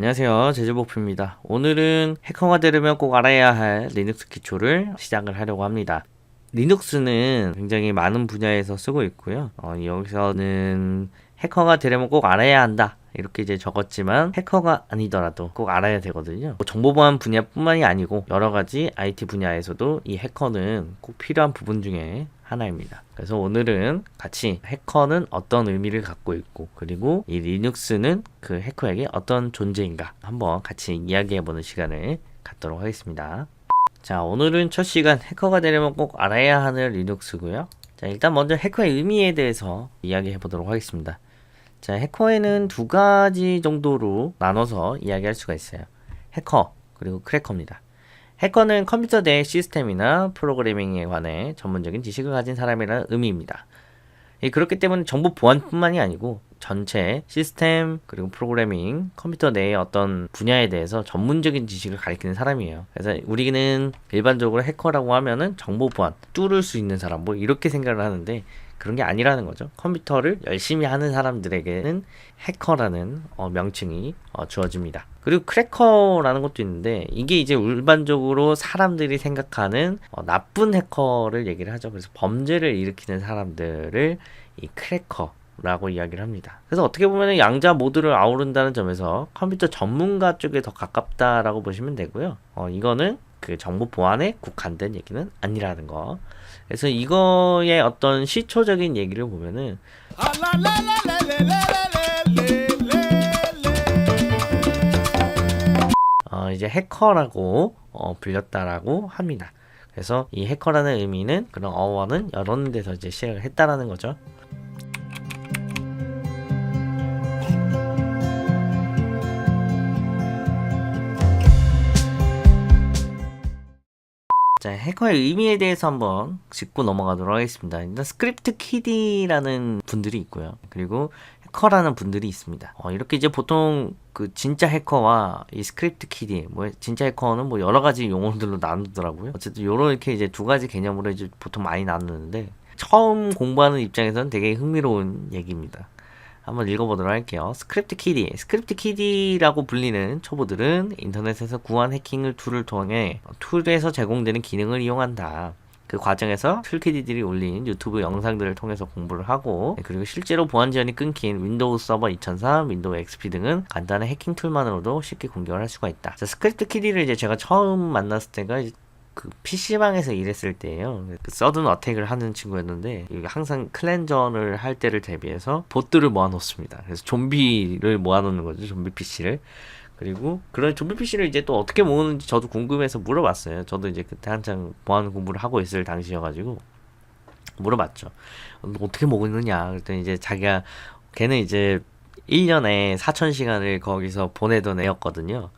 안녕하세요, 제주복프입니다. 오늘은 해커가 되려면 꼭 알아야 할 리눅스 기초를 시작을 하려고 합니다. 리눅스는 굉장히 많은 분야에서 쓰고 있고요. 여기서는 해커가 되려면 꼭 알아야 한다, 이렇게 이제 적었지만 해커가 아니더라도 꼭 알아야 되거든요. 정보보안 분야뿐만이 아니고 여러 가지 IT 분야에서도 이 해커는 꼭 필요한 부분 중에 하나입니다. 그래서 오늘은 같이 해커는 어떤 의미를 갖고 있고, 그리고 이 리눅스는 그 해커에게 어떤 존재인가 한번 같이 이야기해보는 시간을 갖도록 하겠습니다. 자, 오늘은 첫 시간 해커가 되려면 꼭 알아야 하는 리눅스고요. 자, 일단 먼저 해커의 의미에 대해서 이야기해 보도록 하겠습니다. 자, 해커에는 두 가지 정도로 나눠서 이야기할 수가 있어요. 해커, 그리고 크래커입니다. 해커는 컴퓨터 내 시스템이나 프로그래밍에 관해 전문적인 지식을 가진 사람이라는 의미입니다. 그렇기 때문에 정보 보안뿐만이 아니고 전체 시스템, 그리고 프로그래밍, 컴퓨터 내의 어떤 분야에 대해서 전문적인 지식을 가리키는 사람이에요. 그래서 우리는 일반적으로 해커라고 하면은 정보 보안, 뚫을 수 있는 사람, 뭐 이렇게 생각을 하는데 그런 게 아니라는 거죠. 컴퓨터를 열심히 하는 사람들에게는 해커라는 명칭이 주어집니다. 그리고 크래커라는 것도 있는데, 이게 이제 일반적으로 사람들이 생각하는 나쁜 해커를 얘기를 하죠. 그래서 범죄를 일으키는 사람들을 이 크래커라고 이야기를 합니다. 그래서 어떻게 보면 양자 모두를 아우른다는 점에서 컴퓨터 전문가 쪽에 더 가깝다라고 보시면 되고요. 이거는 그 정보 보안에 국한된 얘기는 아니라는 거. 그래서 이거의 어떤 시초적인 얘기를 보면은 이제 해커라고 불렸다라고 합니다. 그래서 이 해커라는 의미는, 그런 어원은 여러 데서 이제 시작을 했다라는 거죠. 자, 해커의 의미에 대해서 한번 짚고 넘어가도록 하겠습니다. 일단 스크립트 키디라는 분들이 있고요. 그리고 해커라는 분들이 있습니다. 이렇게 이제 보통 그 진짜 해커와 이 스크립트 키디, 뭐 진짜 해커는 뭐 여러 가지 용어들로 나누더라고요. 어쨌든 이렇게 이제 두 가지 개념으로 이제 보통 많이 나누는데, 처음 공부하는 입장에서는 되게 흥미로운 얘기입니다. 한번 읽어보도록 할게요. 스크립트 키디. 스크립트 키디라고 불리는 초보들은 인터넷에서 구한 해킹을 툴을 통해 툴에서 제공되는 기능을 이용한다. 그 과정에서 툴키디들이 올린 유튜브 영상들을 통해서 공부를 하고, 그리고 실제로 보안 지원이 끊긴 윈도우 서버 2003, 윈도우 XP 등은 간단한 해킹 툴만으로도 쉽게 공격을 할 수가 있다. 자, 스크립트 키디를 이제 제가 처음 만났을 때가 그 PC방에서 일했을 때예요. 그 서든 어택을 하는 친구였는데, 항상 클랜전을 할 때를 대비해서 보트를 모아놓습니다. 그래서 좀비를 모아놓는 거죠. 좀비 PC를. 그리고 그런 좀비 PC를 이제 또 어떻게 모으는지 저도 궁금해서 물어봤어요. 저도 이제 그때 한창 보안 공부를 하고 있을 당시여가지고 물어봤죠. 어떻게 모으느냐. 그랬더니 이제 자기가, 걔는 이제 1년에 4,000시간을 거기서 보내던 애였거든요.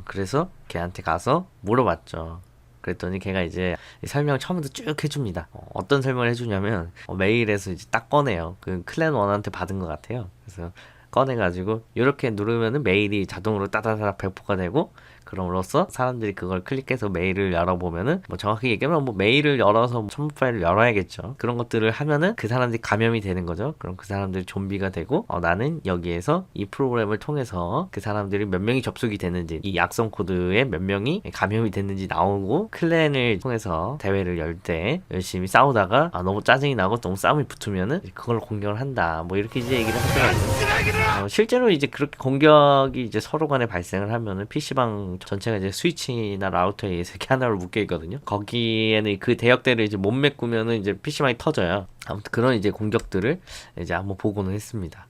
그래서 걔한테 가서 물어봤죠. 그랬더니 걔가 이제 설명 처음부터 쭉 해줍니다. 어떤 설명을 해주냐면, 메일에서 이제 딱 꺼내요. 그 클랜원한테 받은 것 같아요. 그래서 꺼내가지고 이렇게 누르면은 메일이 자동으로 따다다닥 배포가 되고, 그럼으로써 사람들이 그걸 클릭해서 메일을 열어보면은, 뭐 정확히 얘기하면 뭐 메일을 열어서 첨부 파일을 열어야겠죠. 그런 것들을 하면은 그 사람들이 감염이 되는 거죠. 그럼 그 사람들이 좀비가 되고, 나는 여기에서 이 프로그램을 통해서 그 사람들이 몇 명이 접속이 됐는지, 이 악성 코드에 몇 명이 감염이 됐는지 나오고, 클랜을 통해서 대회를 열 때 열심히 싸우다가 너무 짜증이 나고 너무 싸움이 붙으면은 그걸 공격을 한다, 뭐 이렇게 이제 얘기를 하더라고요. 실제로 이제 그렇게 공격이 이제 서로 간에 발생을 하면은 PC방 전체가 이제 스위치나 라우터에 의해서 이렇게 하나로 묶여 있거든요. 거기에는 그 대역대를 이제 못 메꾸면은 이제 PC방이 터져요. 아무튼 그런 이제 공격들을 이제 한번 보고는 했습니다.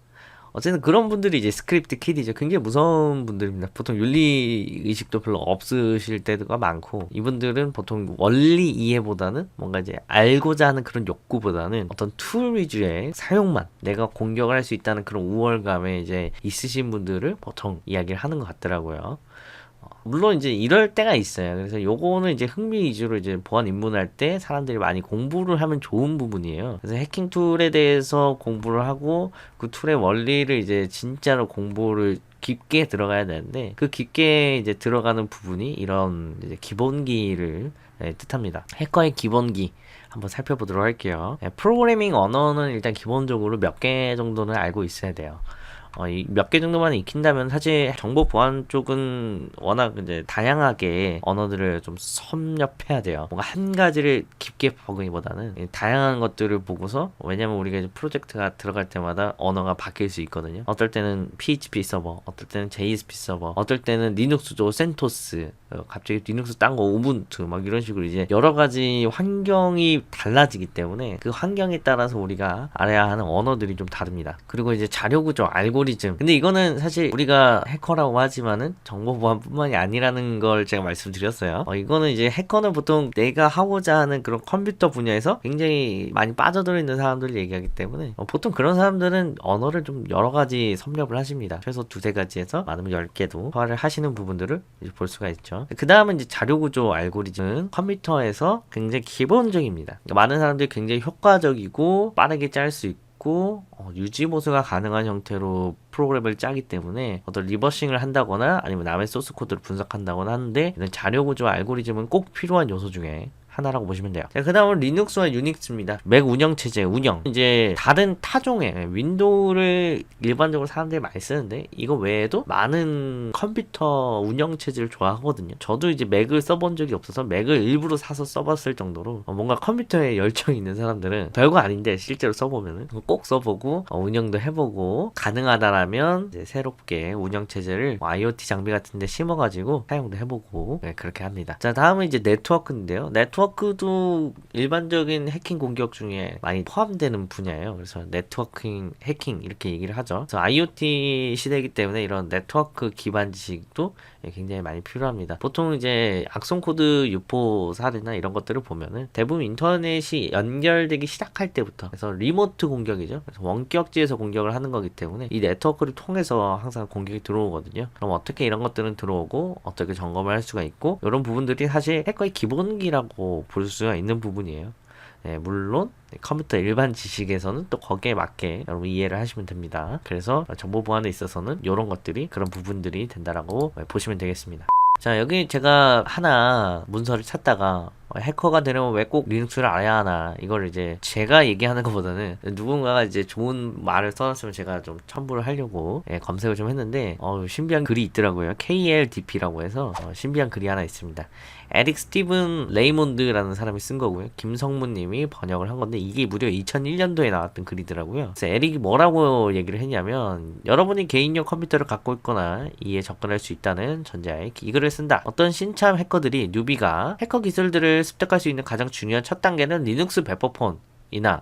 어쨌든 그런 분들이 이제 스크립트 키디죠. 굉장히 무서운 분들입니다. 보통 윤리 의식도 별로 없으실 때가 많고, 이분들은 보통 원리 이해보다는 뭔가 이제 알고자 하는 그런 욕구보다는 어떤 툴 위주의 사용만, 내가 공격을 할 수 있다는 그런 우월감에 이제 있으신 분들을 보통 이야기를 하는 것 같더라고요. 물론 이제 이럴 때가 있어요. 그래서 요거는 이제 흥미 위주로 이제 보안 입문할 때 사람들이 많이 공부를 하면 좋은 부분이에요. 그래서 해킹 툴에 대해서 공부를 하고, 그 툴의 원리를 이제 진짜로 공부를 깊게 들어가야 되는데, 그 깊게 이제 들어가는 부분이 이런 이제 기본기를 뜻합니다. 해커의 기본기 한번 살펴보도록 할게요. 프로그래밍 언어는 일단 기본적으로 몇 개 정도는 알고 있어야 돼요. 이 몇 개 정도만 익힌다면 사실 정보 보안 쪽은 워낙 이제 다양하게 언어들을 좀 섭렵해야 돼요. 뭔가 한 가지를 깊게 보기보다는 다양한 것들을 보고서, 왜냐면 우리가 이제 프로젝트가 들어갈 때마다 언어가 바뀔 수 있거든요. 어떨 때는 PHP 서버, 어떨 때는 JSP 서버, 어떨 때는 리눅스도 센토스, 갑자기 리눅스 딴 거 우분투 막 이런 식으로 이제 여러 가지 환경이 달라지기 때문에 그 환경에 따라서 우리가 알아야 하는 언어들이 좀 다릅니다. 그리고 이제 자료 구조, 알고리즘. 근데 이거는 사실 우리가 해커라고 하지만은 정보 보안뿐만이 아니라는 걸 제가 말씀드렸어요. 이거는 이제 해커는 보통 내가 하고자 하는 그런 컴퓨터 분야에서 굉장히 많이 빠져들어 있는 사람들을 얘기하기 때문에 보통 그런 사람들은 언어를 좀 여러 가지 섭렵을 하십니다. 최소 두세 가지에서 많으면 10개도 소화를 하시는 부분들을 이제 볼 수가 있죠. 그 다음은 이제 자료 구조 알고리즘은 컴퓨터에서 굉장히 기본적입니다. 그러니까 많은 사람들이 굉장히 효과적이고 빠르게 짤 수 있고 유지 보수가 가능한 형태로 프로그램을 짜기 때문에 어떤 리버싱을 한다거나 아니면 남의 소스 코드를 분석한다거나 하는데, 이런 자료 구조 알고리즘은 꼭 필요한 요소 중에 하나라고 보시면 돼요. 그 다음은 리눅스와 유닉스입니다. 맥 운영체제 운영. 이제 다른 타종의 윈도우를 일반적으로 사람들이 많이 쓰는데, 이거 외에도 많은 컴퓨터 운영체제를 좋아하거든요. 저도 이제 맥을 써본 적이 없어서 맥을 일부러 사서 써봤을 정도로 뭔가 컴퓨터에 열정이 있는 사람들은 별거 아닌데 실제로 써보면은 꼭 써보고 운영도 해보고, 가능하다라면 이제 새롭게 운영체제를 IoT 장비 같은데 심어가지고 사용도 해보고, 그렇게 합니다. 자, 다음은 이제 네트워크인데요. 네트워크도 일반적인 해킹 공격 중에 많이 포함되는 분야예요. 그래서 네트워킹, 해킹 이렇게 얘기를 하죠. 그래서 IoT 시대이기 때문에 이런 네트워크 기반 지식도 굉장히 많이 필요합니다. 보통 이제 악성 코드 유포 사례나 이런 것들을 보면은 대부분 인터넷이 연결되기 시작할 때부터, 그래서 리모트 공격이죠. 그래서 원격지에서 공격을 하는 거기 때문에 이 네트워크를 통해서 항상 공격이 들어오거든요. 그럼 어떻게 이런 것들은 들어오고 어떻게 점검을 할 수가 있고, 이런 부분들이 사실 해커의 기본기라고 볼 수가 있는 부분이에요. 물론 컴퓨터 일반 지식에서는 또 거기에 맞게 여러분 이해를 하시면 됩니다. 그래서 정보 보안에 있어서는 이런 것들이 그런 부분들이 된다라고 보시면 되겠습니다. 자, 여기 제가 하나 문서를 찾다가 해커가 되려면 왜 꼭 리눅스를 알아야 하나, 이걸 이제 제가 얘기하는 것보다는 누군가가 이제 좋은 말을 써놨으면 제가 좀 첨부를 하려고 검색을 좀 했는데 신비한 글이 있더라고요. KLDP라고 해서 신비한 글이 하나 있습니다. 에릭 스티븐 레이몬드라는 사람이 쓴 거고요. 김성문 님이 번역을 한 건데, 이게 무려 2001년도에 나왔던 글이더라고요. 그래서 에릭이 뭐라고 얘기를 했냐면, 여러분이 개인용 컴퓨터를 갖고 있거나 이에 접근할 수 있다는 전제하에 이 글을 쓴다. 어떤 신참 해커들이 뉴비가 해커 기술들을 습득할 수 있는 가장 중요한 첫 단계는 리눅스 배포폰이나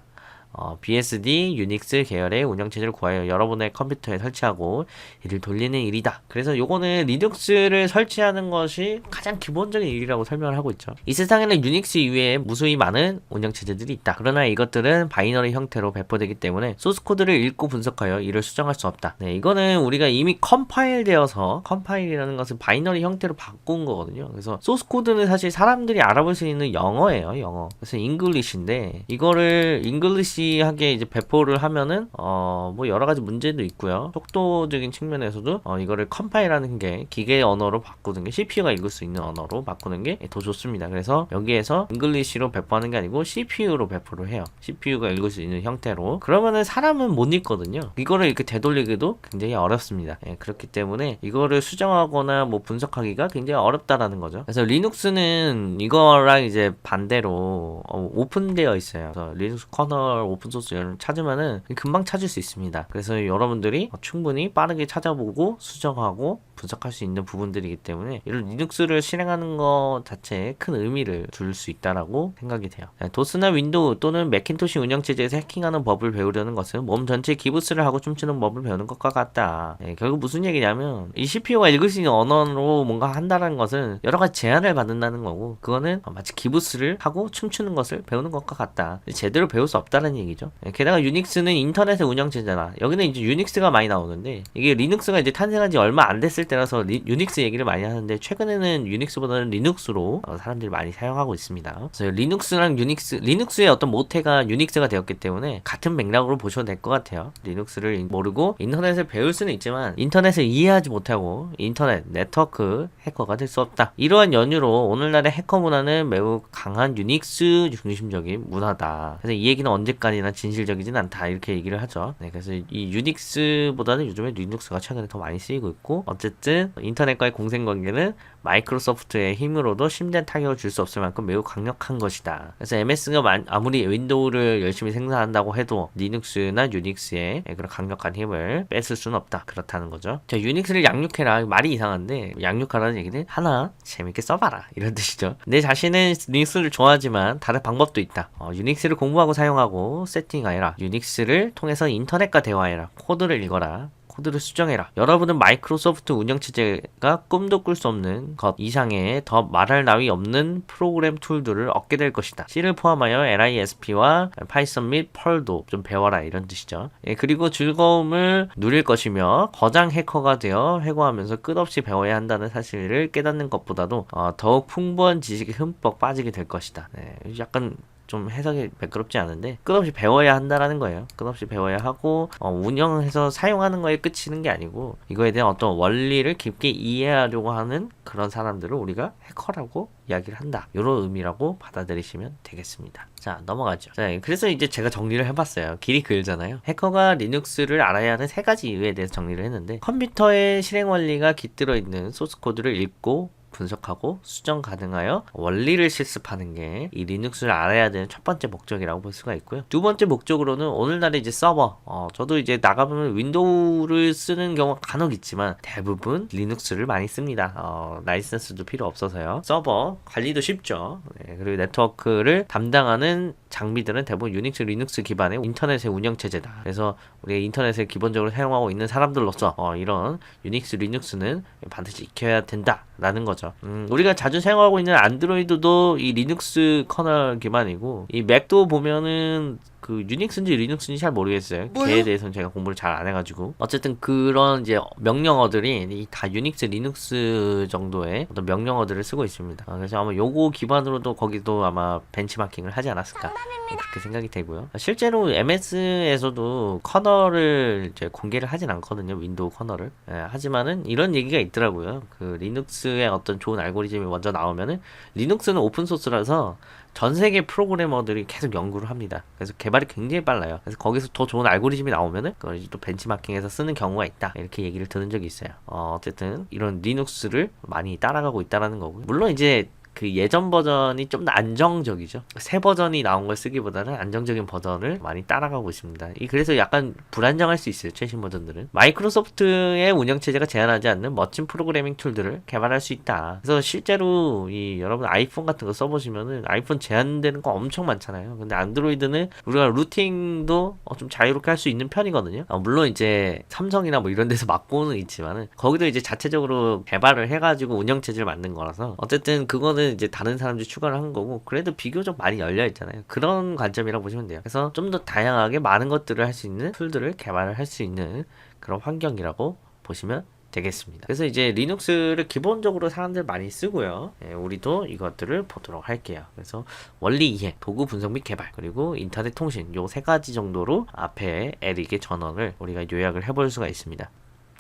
BSD, 유닉스 계열의 운영체제를 구하여 여러분의 컴퓨터에 설치하고 이를 돌리는 일이다. 그래서 요거는 리눅스를 설치하는 것이 가장 기본적인 일이라고 설명을 하고 있죠. 이 세상에는 유닉스 이외에 무수히 많은 운영체제들이 있다. 그러나 이것들은 바이너리 형태로 배포되기 때문에 소스코드를 읽고 분석하여 이를 수정할 수 없다. 이거는 우리가 이미 컴파일 되어서, 컴파일이라는 것은 바이너리 형태로 바꾼 거거든요. 그래서 소스코드는 사실 사람들이 알아볼 수 있는 영어예요, 영어. 그래서 잉글리시인데, 이거를 잉글리시 하게 이제 배포를 하면은 뭐 여러 가지 문제도 있고요. 속도적인 측면에서도 이거를 컴파일하는 게 기계 언어로 바꾸는 게, CPU가 읽을 수 있는 언어로 바꾸는 게 더 좋습니다. 그래서 여기에서 잉글리시로 배포하는 게 아니고 CPU로 배포를 해요. CPU가 읽을 수 있는 형태로. 그러면은 사람은 못 읽거든요. 이거를 이렇게 되돌리기도 굉장히 어렵습니다. 그렇기 때문에 이거를 수정하거나 뭐 분석하기가 굉장히 어렵다라는 거죠. 그래서 리눅스는 이거랑 이제 반대로 오픈되어 있어요. 그래서 리눅스 커널 오픈소스 찾으면은 금방 찾을 수 있습니다. 그래서 여러분들이 충분히 빠르게 찾아보고 수정하고 분석할 수 있는 부분들이기 때문에 이런 리눅스를 실행하는 것 자체에 큰 의미를 둘 수 있다라고 생각이 돼요. 도스나 윈도우 또는 매킨토시 운영체제에서 해킹하는 법을 배우려는 것은 몸 전체에 기부스를 하고 춤추는 법을 배우는 것과 같다. 결국 무슨 얘기냐면, 이 CPU가 읽을 수 있는 언어로 뭔가 한다는 것은 여러 가지 제한을 받는다는 거고, 그거는 마치 기부스를 하고 춤추는 것을 배우는 것과 같다. 제대로 배울 수 없다는 얘기죠. 게다가 유닉스는 인터넷의 운영체제잖아. 여기는 이제 유닉스가 많이 나오는데, 이게 리눅스가 이제 탄생한 지 얼마 안 됐을 때라서 유닉스 얘기를 많이 하는데, 최근에는 유닉스보다는 리눅스로 사람들이 많이 사용하고 있습니다. 그래서 리눅스랑 리눅스의 어떤 모태가 유닉스가 되었기 때문에 같은 맥락으로 보셔도 될 것 같아요. 리눅스를 모르고 인터넷을 배울 수는 있지만 인터넷을 이해하지 못하고 인터넷 네트워크 해커가 될 수 없다. 이러한 연유로 오늘날의 해커 문화는 매우 강한 유닉스 중심적인 문화다. 그래서 이 얘기는 언제까지 객관이나 진실적이진 않다 이렇게 얘기를 하죠. 네, 그래서 이 유닉스보다는 요즘에 리눅스가 최근에 더 많이 쓰이고 있고, 어쨌든 인터넷과의 공생관계는 마이크로소프트의 힘으로도 심대한 타격을 줄 수 없을 만큼 매우 강력한 것이다. 그래서 MS가 아무리 윈도우를 열심히 생산한다고 해도 리눅스나 유닉스의 그런 강력한 힘을 뺏을 수는 없다. 그렇다는 거죠. 자, 유닉스를 양육해라. 말이 이상한데 양육하라는 얘기는 하나 재밌게 써봐라 이런 뜻이죠. 내 자신은 리눅스를 좋아하지만 다른 방법도 있다. 유닉스를 공부하고 사용하고 세팅하여라. 유닉스를 통해서 인터넷과 대화해라. 코드를 읽어라. 코드를 수정해라. 여러분은 마이크로소프트 운영체제가 꿈도 꿀 수 없는 것 이상의 더 말할 나위 없는 프로그램 툴들을 얻게 될 것이다. C를 포함하여 LISP와 파이썬 및 펄도 좀 배워라 이런 뜻이죠. 예, 그리고 즐거움을 누릴 것이며 거장 해커가 되어 회고하면서 끝없이 배워야 한다는 사실을 깨닫는 것보다도 더욱 풍부한 지식에 흠뻑 빠지게 될 것이다. 네, 약간 좀 해석이 매끄럽지 않은데 끝없이 배워야 한다라는 거예요. 끝없이 배워야 하고 운영해서 사용하는 거에 끝이는 게 아니고 이거에 대한 어떤 원리를 깊게 이해하려고 하는 그런 사람들을 우리가 해커라고 이야기를 한다. 이런 의미라고 받아들이시면 되겠습니다. 자, 넘어가죠. 자, 그래서 이제 제가 정리를 해봤어요. 길이 길잖아요. 해커가 리눅스를 알아야 하는 세 가지 이유에 대해서 정리를 했는데, 컴퓨터의 실행 원리가 깃들어 있는 소스 코드를 읽고 분석하고 수정 가능하여 원리를 실습하는 게 이 리눅스를 알아야 되는 첫 번째 목적이라고 볼 수가 있고요. 두 번째 목적으로는 오늘날의 이제 서버, 저도 이제 나가보면 윈도우를 쓰는 경우가 간혹 있지만 대부분 리눅스를 많이 씁니다. 라이센스도 필요 없어서요. 서버 관리도 쉽죠. 네, 그리고 네트워크를 담당하는 장비들은 대부분 유닉스, 리눅스 기반의 인터넷의 운영체제다. 그래서 우리가 인터넷을 기본적으로 사용하고 있는 사람들로서 이런 유닉스, 리눅스는 반드시 익혀야 된다라는 거죠. 우리가 자주 사용하고 있는 안드로이드도 이 리눅스 커널 기반이고, 이 맥도 보면은 그 유닉스인지 리눅스인지 잘 모르겠어요. 걔에 대해서는 제가 공부를 잘 안 해가지고. 어쨌든 그런 이제 명령어들이 다 유닉스, 리눅스 정도의 어떤 명령어들을 쓰고 있습니다. 그래서 아마 요거 기반으로도 거기도 아마 벤치마킹을 하지 않았을까 그렇게 생각이 되고요. 실제로 MS에서도 커널을 이제 공개를 하진 않거든요. 윈도우 커널을. 하지만은 이런 얘기가 있더라고요. 그 리눅스의 어떤 좋은 알고리즘이 먼저 나오면은, 리눅스는 오픈소스라서 전 세계 프로그래머들이 계속 연구를 합니다. 그래서 개발이 굉장히 빨라요. 그래서 거기서 더 좋은 알고리즘이 나오면은 그걸 또 벤치마킹해서 쓰는 경우가 있다. 이렇게 얘기를 들은 적이 있어요. 어쨌든 이런 리눅스를 많이 따라가고 있다라는 거고요. 물론 이제 그 예전 버전이 좀 더 안정적이죠. 새 버전이 나온 걸 쓰기보다는 안정적인 버전을 많이 따라가고 있습니다. 그래서 약간 불안정할 수 있어요. 최신 버전들은. 마이크로소프트의 운영체제가 제한하지 않는 멋진 프로그래밍 툴들을 개발할 수 있다. 그래서 실제로 여러분 아이폰 같은 거 써보시면은 아이폰 제한되는 거 엄청 많잖아요. 근데 안드로이드는 우리가 루팅도 좀 자유롭게 할 수 있는 편이거든요. 물론 이제 삼성이나 뭐 이런 데서 막고는 있지만은 거기도 이제 자체적으로 개발을 해가지고 운영체제를 만든 거라서 어쨌든 그거는 이제 다른 사람들이 추가를 한 거고, 그래도 비교적 많이 열려 있잖아요. 그런 관점이라고 보시면 돼요. 그래서 좀 더 다양하게 많은 것들을 할 수 있는 툴들을 개발을 할 수 있는 그런 환경이라고 보시면 되겠습니다. 그래서 이제 리눅스를 기본적으로 사람들 많이 쓰고요. 우리도 이것들을 보도록 할게요. 그래서 원리 이해, 도구 분석 및 개발, 그리고 인터넷 통신, 요 세 가지 정도로 앞에 에릭의 전언을 우리가 요약을 해볼 수가 있습니다.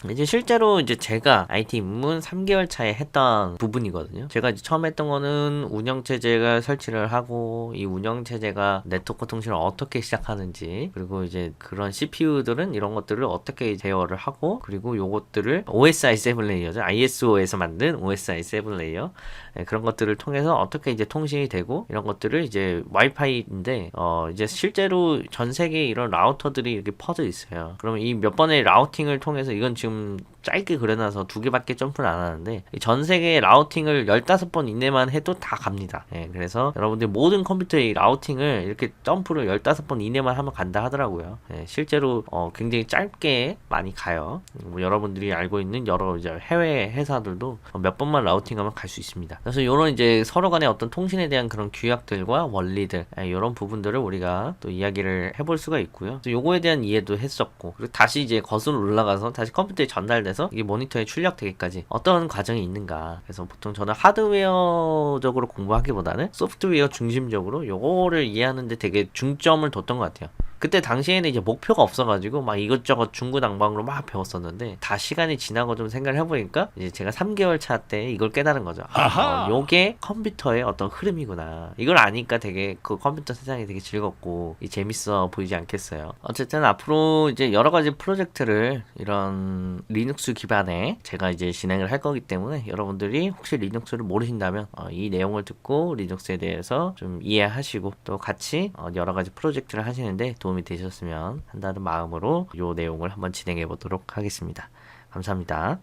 이제 실제로 이제 제가 IT 입문 3개월 차에 했던 부분이거든요. 제가 이제 처음 했던 거는 운영체제가 설치를 하고, 이 운영체제가 네트워크 통신을 어떻게 시작하는지, 그리고 이제 그런 CPU들은 이런 것들을 어떻게 제어를 하고, 그리고 요것들을 OSI 7레이어죠. ISO에서 만든 OSI 7레이어. 그런 것들을 통해서 어떻게 이제 통신이 되고, 이런 것들을 이제 와이파이인데, 이제 실제로 전 세계에 이런 라우터들이 이렇게 퍼져 있어요. 그러면 이 몇 번의 라우팅을 통해서, 이건 지금 짧게 그려놔서 2개밖에 점프를 안 하는데, 전 세계 라우팅을 15번 이내만 해도 다 갑니다. 그래서 여러분들 모든 컴퓨터의 라우팅을 이렇게 점프를 15번 이내만 하면 간다 하더라고요. 실제로 굉장히 짧게 많이 가요. 뭐 여러분들이 알고 있는 여러 이제 해외 회사들도 몇 번만 라우팅하면 갈 수 있습니다. 그래서 이런 이제 서로 간의 어떤 통신에 대한 그런 규약들과 원리들, 이런 부분들을 우리가 또 이야기를 해볼 수가 있고요. 그래서 요거에 대한 이해도 했었고, 그리고 다시 이제 거슬러 올라가서 다시 컴퓨터에 전달돼서 이게 모니터에 출력되기까지 어떤 과정이 있는가. 그래서 보통 저는 하드웨어적으로 공부하기보다는 소프트웨어 중심적으로 요거를 이해하는데 되게 중점을 뒀던 것 같아요. 그때 당시에는 이제 목표가 없어가지고 막 이것저것 중구난방으로 막 배웠었는데 다 시간이 지나고 좀 생각을 해보니까 이제 제가 3개월 차 때 이걸 깨달은 거죠. 요게 컴퓨터의 어떤 흐름이구나. 이걸 아니까 되게 그 컴퓨터 세상이 되게 즐겁고 재밌어 보이지 않겠어요. 어쨌든 앞으로 이제 여러 가지 프로젝트를 이런 리눅스 기반에 제가 이제 진행을 할 거기 때문에 여러분들이 혹시 리눅스를 모르신다면 이 내용을 듣고 리눅스에 대해서 좀 이해하시고 또 같이 여러 가지 프로젝트를 하시는데 도움이 되셨으면 한다는 마음으로 이 내용을 한번 진행해 보도록 하겠습니다. 감사합니다.